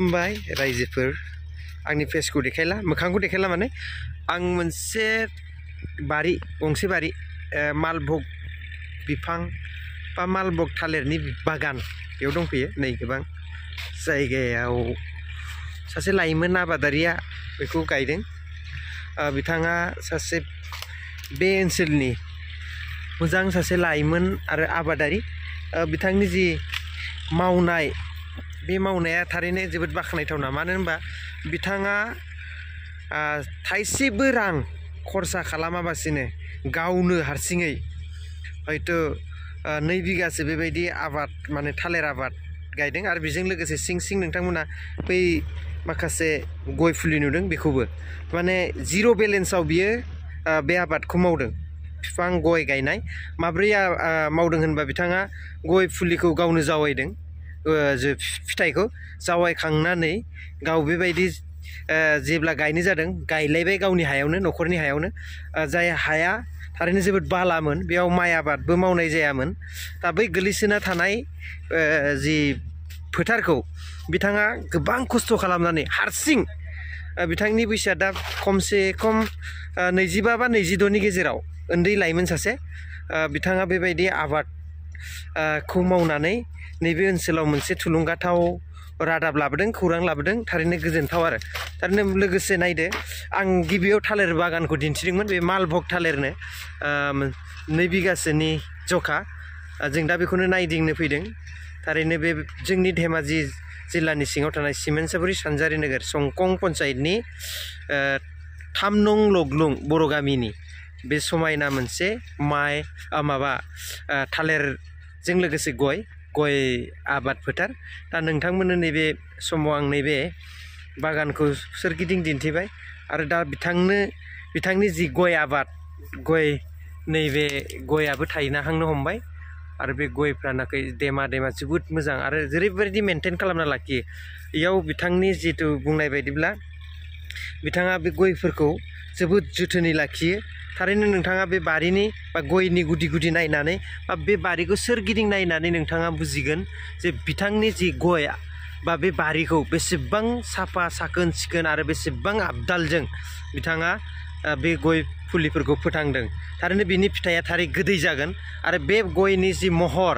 खुलुमबाय रायजोफोर आंनि फेसखौ देखायला मोखांखौ देखायला माने आं मोनसे बारि गंसे बारि मालभोग बिफां बा मालभोग थालिरनि बागान बेयाव दंफैयो नै गोबां जायगायाव सासे लाइमोन आबादारिया बेखौ गायदों बिथाङा सासे बे ओनसोलनि मोजां सासे लाइमोन आरो आबादारि बिथांनि जि मावनाय बे मावनाया थारैनो जोबोद बाख्नायथावना मानो होनबा बिथाङा थाइसेबो रां खरसा खालामाबासिनो गावनो हारसिङै हयथ' 2 बिगासो बेबायदि आबाद माने थालिर आबाद गायदों आरो बेजों लोगोसे सिं सिं नोंथांमोना बै माखासे गय फुलि नुदों बेखौबो माने जिर' बेलेन्सआव बियो बे आबादखौ मावदों बिफां गय गायनाय माब्रै मावदों होनबा बिथाङा गय फुलिखौ गावनो जावायदों फिथाइखौ जावायखांनानै गाव बेबायदि जेब्ला गायनो जादों गायलायबाय गावनि हायावनो न'खरनि हायावनो जाय हाया थारैनो जोबोद बालामोन बेयाव माइ आबादबो मावनाय जायामोन दा बै गोलैसोना थानाय जि फोथारखौ बिथाङा गोबां खस्थ' खालामनानै हारसिं बिथांनि बैसोआ दा खमसे खम 25 बा 26नि गेजेराव उन्दै लाइमोन सासे बिथाङा बेबायदि आबादखौ मावनानै नैबे ओनसोलाव मोनसे थुलुंगाथाव रादाब लाबोदों खौरां लाबोदों थारैनो गोजोनथाव आरो थारैनो लोगोसे नायदो आं गिबियाव थालिर बागानखौ दिन्थिदोंमोन बे मालभोग थालिरनो 2 बिगासोनि जखा जों दा बेखौनो नायदिंनो फैदों थारैनो बे जोंनि धेमाजि जिल्लानि सिङाव थानाय सिमेन्सापुरि सानजारि नोगोर संकं पन्चायतनि 3 नं लग्लुं बर' गामिनि बे समायना मोनसे माइ थालिरजों लोगोसे गय आबाद फोथार दा नोंथांमोननो नैबे समाव आं नैबे बागानखौ सोरगिदिं दिन्थिबाय आरो दा बिथांनि जि गय आबाद नैबे गयाबो थायनाहांनो हमबाय आरो बे गयफ्रानाखै देमा जोबोद मोजां आरो जेरैबायदि मेनटेन खालामना लाखियो इयाव बिथांनि जितु बुंनाय बायदिब्ला बिथाङा बे गयफोरखौ जोबोद जोथोनै लाखियो थारैनो नोंथाङा बे बारिनि बा गयनि गुदि नायनानै बा बे बारिखौ सोरगिदिं नायनानै नोंथाङा बुजिगोन जे बिथांनि जि गय बा बे बारिखौ बेसेबां साफा साखोन सिखोन आरो बेसेबां आबदालजों बिथाङा बे गय फुलिफोरखौ फोथांदों थारैनो बिनि फिथाइया थारै गोदै जागोन आरो बे गयनि जि महर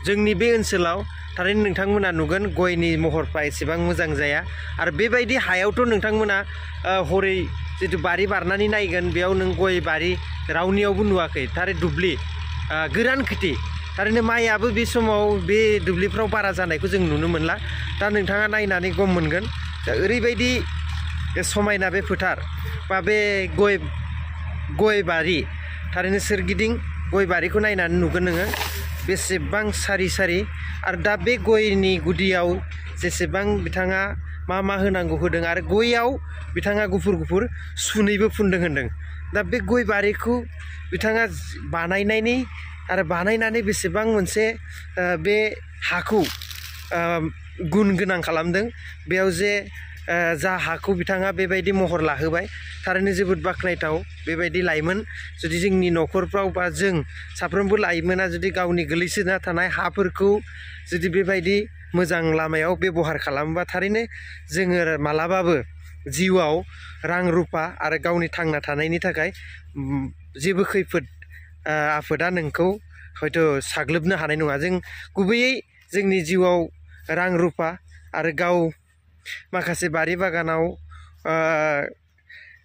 जोंनि बे ओनसोलाव थारैनो नोंथांमोना नुगोन गयनि महरफ्रा एसेबां मोजां जाया आरो बेबायदि हायावथ' नोंथांमोना हरै जितु बारि बारनानै नायगोन बेयाव नों गय बारि रावनियावबो नुवाखै थारै दुब्लि गोरान खेथि थारैनो माइयाबो बे समाव बे दुब्लिफ्राव बारा जानायखौ जों नुनो मोनला दा नोंथाङा नायनानै गम मोनगोन ओरैबायदि समायना बे फोथार बा बे गय बारि थारैनो सोरगिदिं गय बारिखौ नायनानै नुगोन नोङो बेसेबां सारि आरो दा बे गयनि गुदियाव जेसेबां बिथाङा मा होनांगौ होदों आरो गयाव बिथाङा गुफुर सुनैबो फुनदों होनदों दा बे गय बारिखौ बिथाङा बानायनानै बेसेबां मोनसे बे हाखौ गुन गोनां खालामदों बेयाव जे जा हाखौ बिथाङा बेबायदि महर लाहोबाय थारैनो जोबोद बाख्नायथाव बेबायदि लाइमोन जुदि जोंनि न'खरफ्राव बा जों साफ्रोमबो लाइमोना जुदि गावनि गोलैसोना थानाय हाफोरखौ जुदि बेबायदि मोजां लामायाव बेबहार खालामोबा थारैनो जोङो मालाबाबो जिउआव रां रुफा आरो गावनि थांना थानायनि थाखाय जेबो खैफोद आफोदा नोंखौ हयथ' साग्लोबनो हानाय नङा जों गुबैयै जोंनि जिउआव रां रुफा आरो गाव माखासे बारि बागानाव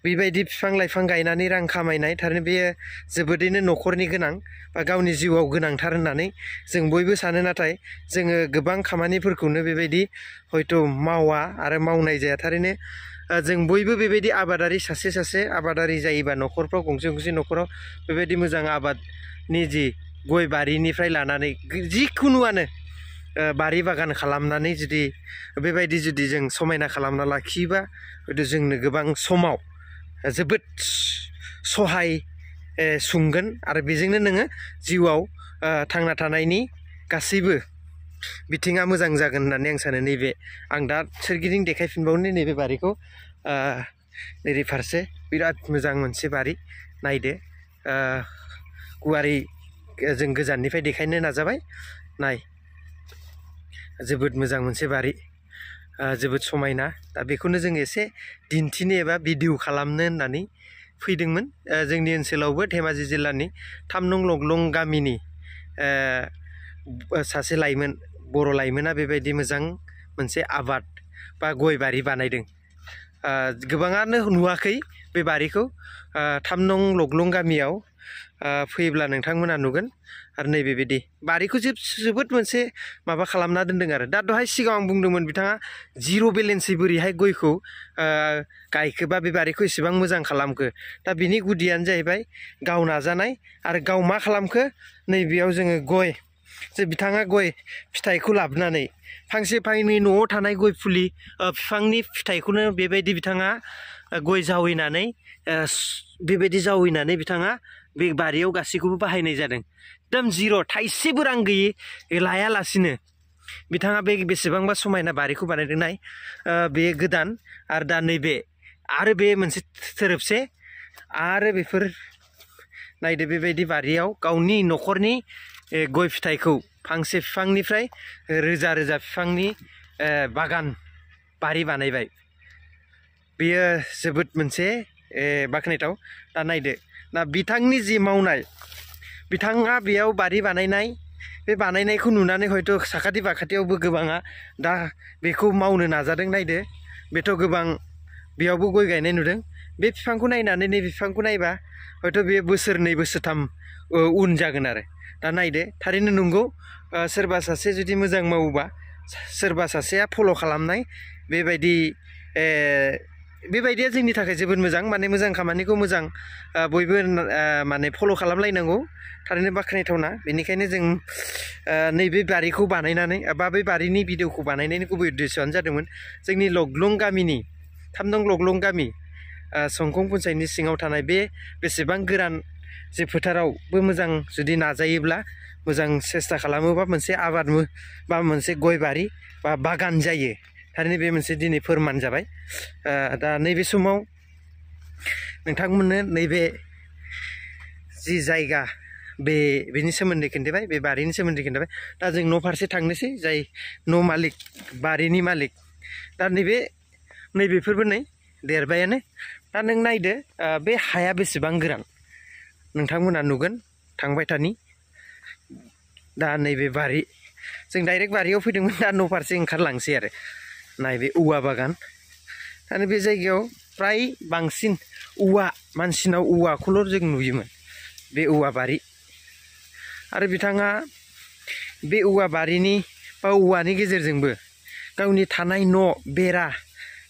बेबायदि बिफां लाइफां गायनानै रां खामायनाय थारैनो बेयो जोबोदैनो न'खरनि गोनां बा गावनि जिउआव गोनांथार होननानै जों बयबो सानो नाथाय जोङो गोबां खामानिफोरखौनो बेबायदि हयथ' मावा आरो मावनाय जाया थारैनो जों बयबो बेबायदि आबादारि सासे आबादारि जायोबा न'खरफ्राव गंसे न'खराव बेबायदि मोजां आबादनि जि गय बारिनिफ्राय लानानै जिखुनुआनो बारि बागान खालामनानै जुदि बेबायदि जों समायना खालामना लाखियोबा हयथ' जोंनो गोबां समाव जोबोद सहाय सुंगोन आरो बेजोंनो नोङो जिउआव थांना थानायनि गासैबो बिथिङा मोजां जागोन होननानै आं सानो नैबे आं दा सोरगिदिं देखायफिनबावनो नैबे बारिखौ नैबे फारसे बिराद मोजां मोनसे बारि नायदो गुवारै जों गोजाननिफ्राय देखायनो नाजाबाय नाय जोबोद मोजां मोनसे बारि जोबोद समायना दा बेखौनो जों एसे दिन्थिनो एबा भिडिअ खालामनो होननानै फैदोंमोन जोंनि ओनसोलावबो धेमाजि जिल्लानि 3 नं लग्लं गामिनि सासे लाइमोन बर' लाइमोना बेबायदि मोजां मोनसे आबाद बा गय बारि बानायदों गोबाङानो नुवाखै बे बारिखौ 3 नं लग्लं गामियाव फैब्ला नोंथांमोना नुगोन आरो नैबेबायदि बारिखौ जोबोद मोनसे माबा खालामना दोनदों आरो दा दहाय सिगां आं बुंदोंमोन बिथाङा जिर' बेलेन्सै बोरैहाय गयखौ गायखो बा बे बारिखौ एसेबां मोजां खालामखो दा बिनि गुदियानो जाहैबाय गाव नाजानाय आरो गाव मा खालामखो नैबेयाव जोङो गय जे बिथाङा गय फिथाइखौ लाबोनानै फांसे फांनै न'आव थानाय गय फुलि बिफांनि फिथाइखौनो बेबायदि बिथाङा गय जावैनानै बेबायदि जावैनानै बिथाङा बे बारियाव गासैखौबो बाहायनाय जादों एकदम जिर' थाइसेबो रां गैयै लायालासिनो बिथाङा बे बेसेबांबा समायना बारिखौ बानायदों नाय बे गोदान आरो दा नैबे आरो बे मोनसे थोरोबसे आरो बेफोर नायदो बेबायदि बारियाव गावनि न'खरनि गय फिथाइखौ फांसे बिफांनिफ्राय रोजा रोजा बिफांनि बागान बारि बानायबाय बेयो जोबोद मोनसे बाख्नायथाव दा नायदो दा बिथांनि जि मावनाय बिथाङा बेयाव बारि बानायनाय बे बानायनायखौ नुनानै हयथ' साखाथि बाखाथियावबो गोबाङा दा बेखौ मावनो नाजादों नायदो बेथ' गोबां बेयावबो गय गायनाय नुदों बे बिफांखौ नायनानै नै बिफांखौ नायबा हयथ' बे बोसोरनै बोसोरथाम उन जागोन आरो दा नायदो थारैनो नंगौ सोरबा सासे जुदि मोजां मावोबा सोरबा सासेया फल' खालामनाय बेबायदिया जोंनि थाखाय जोबोद मोजां माने मोजां खामानिखौ मोजां बयबो माने फल' खालामलायनांगौ थारैनो बाख्नायथावना बेनिखायनो जों नैबे बारिखौ बानायनानै बा बे बारिनि भिडिअखौ बानायनायनि गुबै उद्देश्यआनो जादोंमोन जोंनि लग्लं गामिनि 3 नं लग्लं गामि संखं पन्सायतनि सिङाव थानाय बे बेसेबां गोरान जे फोथारावबो मोजां जुदि नाजायोब्ला मोजां सेस्था खालामोबा मोनसे आबाद बा मोनसे गय बारि बा बागान जायो थारैनो बे मोनसे दिनै फोरमान जाबाय दा नैबे समाव नोंथांमोननो नैबे जि जायगा बेनि सोमोन्दै खिन्थाबाय बे बारिनि सोमोन्दै खिन्थाबाय दा जों न' फारसे थांनोसै जाय न' मालिक बारिनि मालिक दा नैबेफोरबो नै देरबायानो दा नों नायदो बे हाया बेसेबां गोरान नोंथांमोना नुगोन थांबाय थानि दा नैबे बारि जों डाइरेक्ट बारियाव फैदोंमोन दा न' फारसे ओंखारलांसै आरो नायबे औवा बागान आरो बे जायगायाव फ्राय बांसिन औवा मानसिनाव औवाखौल' जों नुयोमोन बे औवा बारि आरो बिथाङा बे औवा बारिनि बा औवानि गेजेरजोंबो गावनि थानाय न' बेरा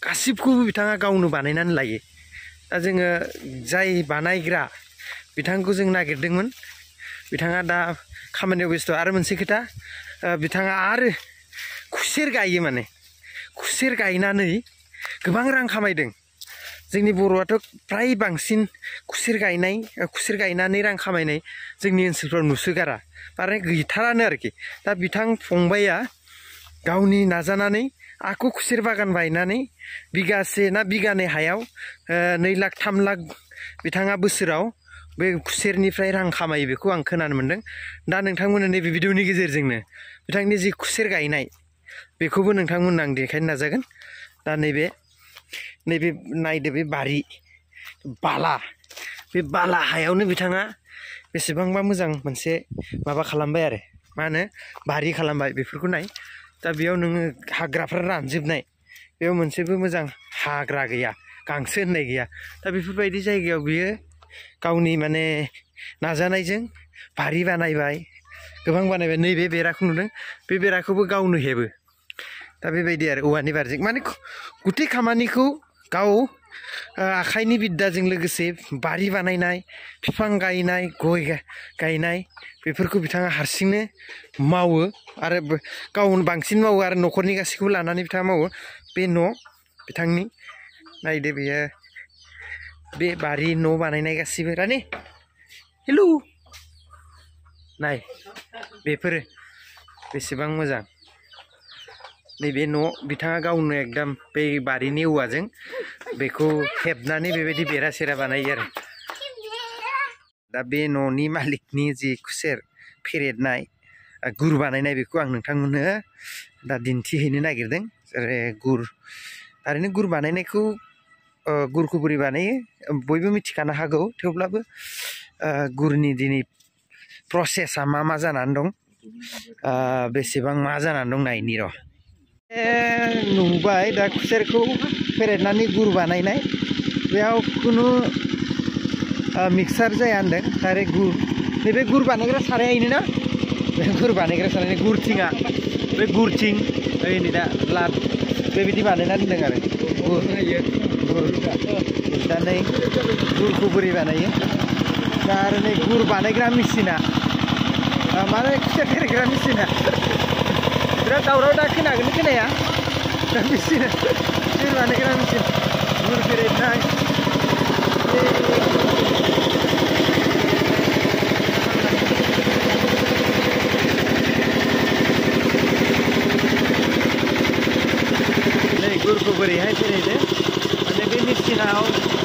गासिबखौबो बिथाङा गावनो बानायनानै लायो दा जोङो जाय बानायग्रा बिथांखौ जों नागिरदोंमोन बिथाङा दा खामानियाव बेस्थ' आरो मोनसे खोथा बिथाङा आरो खुसेर गायो माने खुसेर गायनानै गोबां रां खामायदों जोंनि बर'आथ' फ्राय बांसिन खुसेर गायनानै रां खामायनाय जोंनि ओनसोलफ्राव नुसोगारा आरो गैथारानो आरोखि दा बिथां फंबाया गावनि नाजानानै आखु खुसेर बागान बायनानै बिगासे ना बिगानै हायाव 2 लाख 3 लाख बिथाङा बोसोराव बे खुसेरनिफ्राय रां खामायो बेखौ आं खोनानो मोन्दों दा नोंथांमोननो नैबे भिडिअनि गेजेरजोंनो बिथांनि जि खुसेर गायनाय बेखौबो नोंथांमोननो आं देखायनो नाजागोन दा नैबे नायदो बे बारि बे बाला हायावनो बिथाङा बेसेबांबा मोजां मोनसे माबा खालामबाय आरो मा होनो बारि खालामबाय बेफोरखौ नाय दा बेयाव नोङो हाग्राफ्रा रानजोबनाय बेयाव मोनसेबो मोजां हाग्रा गैया गांसो होननाय गैया दा बेफोरबायदि जायगायाव बियो गावनि माने नाजानायजों बारि बानायबाय गोबां बानायबाय नैबे बेराखौ नुदों बे बेराखौबो गावनो हेबो दा बेबायदि आरो औवानि बारिजों माने गुथै खामानिखौ गाव आखाइनि बिद्दाजों लोगोसे बारि बानायनाय बिफां गायनाय गय गायनाय बेफोरखौ बिथाङा हारसिंनो मावो आरो गावनो बांसिन मावो आरो न'खरनि गासैखौबो लानानै बिथाङा मावो बे न' बिथांनि नायदो बेयो बे बारि न' बानायनाय गासिबो रानि हेलौ नाय बेफोरो बेसेबां मोजां नैबे न' बिथाङा गावनो एकदम बे बारिनि औवाजों बेखौ हेबनानै बेबायदि बेरा सेरा बानायो आरो दा बे न'नि मालिकनि जि खुसेर फेरेदनाय गुर बानायनाय बेखौ आं नोंथांमोननो दा दिन्थिहैनो नागिरदों गुर थारैनो गुर बानायनायखौ गुरखौ बोरै बानायो बयबो मिथिखानो हागौ थेवब्लाबो गुरनि दिनै प्रसेसा मा मा जानानै दं बेसेबां मा जानानै दं नायनि र' नुबाय दा खुसेरखौ फेरेदनानै गुर बानायनाय बेयाव खुनु मिक्सार जाया होनदों डाइरेक्ट गुर नैबे गुर बानायग्रा सारायनो ना बे गुर बानायग्रा सारायनि गुरथिङा बे गुरथिं ओइ नै दा लाद बेबायदि बानायना दोनदों आरो गुरनानै गुरखौ बोरै बानायो दा आरो नै गुर बानायग्रा मेसिना माने खुसेर फेरेदग्रा मेसिना बिराद दावराव दा खोनागोन खोनाया दा मेसिन खुसेर बानायग्रा मेसिन गुर फेरेदनाय गुरखौ बोरैहाय फेरेदो माने बे मेसिनाव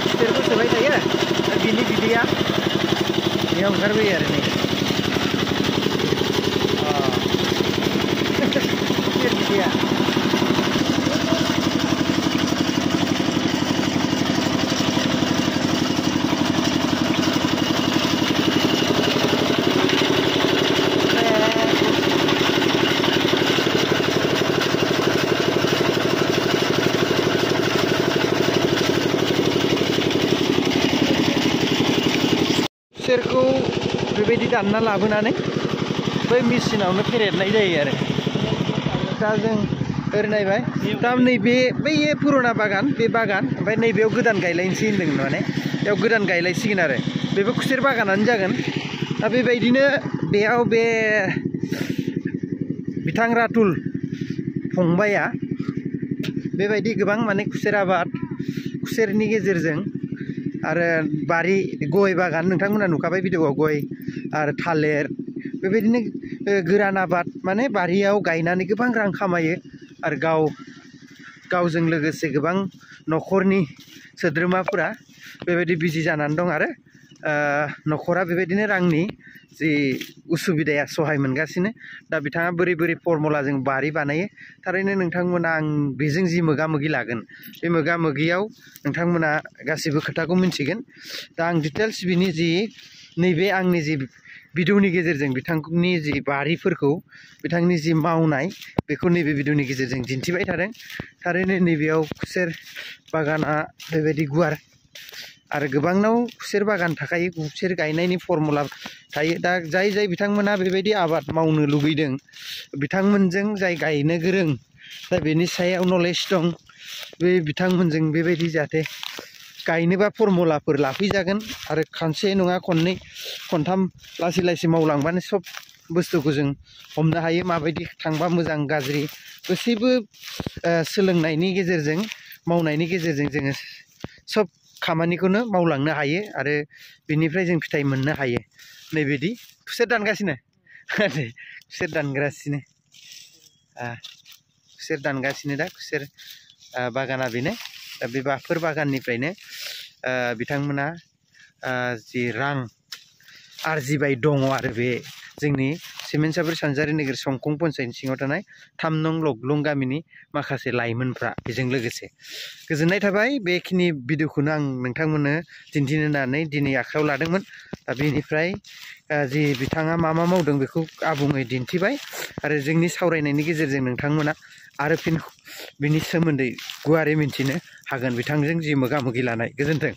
खुसेरखौ सोबाय थायो दा बिनि बिदैया बेयाव ओंखारबोयो आरो नै खुसेर बिदैया खुसेरखौ बेबायदि दानना लाबोनानै बै मेसिनावनो फेरेदनाय जायो आरो दा जों ओरै नायबाय दा नैबे बै पुराना बागान बे बागान ओमफ्राय नैबेयाव गोदान गायलायनोसै होनदों माने बेयाव गोदान गायलायसिगोन आरो बेबो खुसेर बागानानो जागोन दा बेबायदिनो बेयाव बे बिथां रातुल फंबाया बेबायदि गोबां माने खुसेर आबाद खुसेरनि गेजेरजों आरो बारि गय बागान नोंथांमोना नुखाबाय भिडिअआव गय आरो थालिर बेबायदिनो गोरान आबाद माने बारियाव गायनानै गोबां रां खामायो आरो गावजों लोगोसे गोबां न'खरनि सोद्रोमाफोरा बेबायदि बिजि जानानै दं आरो न'खरा बेबायदिनो रांनि जि उसुबिदाया सहाय मोनगासिनो दा बिथाङा बोरै बोरै फर्मुलाजों बारि बानायो थारैनो नोंथांमोना आं बेजों जि मोगा मोगि लागोन बे मोगा मोगियाव नोंथांमोना गासिबो खोथाखौ मिन्थिगोन दा आं डिटेल्स बिनि जि नैबे आंनि जि भिडिअनि गेजेरजों बिथांनि जि बारिफोरखौ बिथांनि जि मावनाय बेखौ नैबे भिडिअनि गेजेरजों दिन्थिबाय थादों थारैनो नैबेयाव खुसेर बागाना बेबायदि गुवार आरो गोबांनाव खुसेर बागान थाखायो खुसेर गायनायनि फर्मुला थायो दा जाय बिथांमोना बेबायदि आबाद मावनो लुगैदों बिथांमोनजों जाय गायनो गोरों दा बेनि सायाव नलेज दं बे बिथांमोनजों बेबायदि जाहाथे गायनोबा फर्मुलाफोर लाफैजागोन आरो खनसे नङा खननै खनथाम लासै लासै मावलांबानो सब बुस्थुखौ जों हमनो हायो माबायदि थांबा मोजां गाज्रि गासैबो सोलोंनायनि गेजेरजों मावनायनि गेजेरजों जोङो सब खामानिखौनो मावलांनो हायो आरो बिनिफ्राय जों फिथाइ मोननो हायो नैबिदि खुसेर दानगासिनो खुसेर दानगासिनो दा खुसेर बागाना बेनो दा बे बाफोर बागाननिफ्रायनो बिथांमोना जि रां आरजिबाय दङ आरो बे जोंनि सिमेन्सापुर सानजारि नोगोर संकं पन्सायतनि सिङाव थानाय 3 नं लकलं गामिनि माखासे लाइमोनफ्रा बेजों लोगोसे गोजोननाय थाबाय बेखिनि भिडिअखौनो आं नोंथांमोननो दिन्थिनो होननानै दिनै आखायाव लादोंमोन दा बेनिफ्राय जि बिथाङा मा मावदों बेखौ आबुङै दिन्थिबाय आरो जोंनि सावरायनायनि गेजेरजों नोंथांमोना आरो फिन बिनि सोमोन्दै गुवारै मिन्थिनो हागोन बिथांजों जि मोगा मोगि लानाय गोजोन्थों।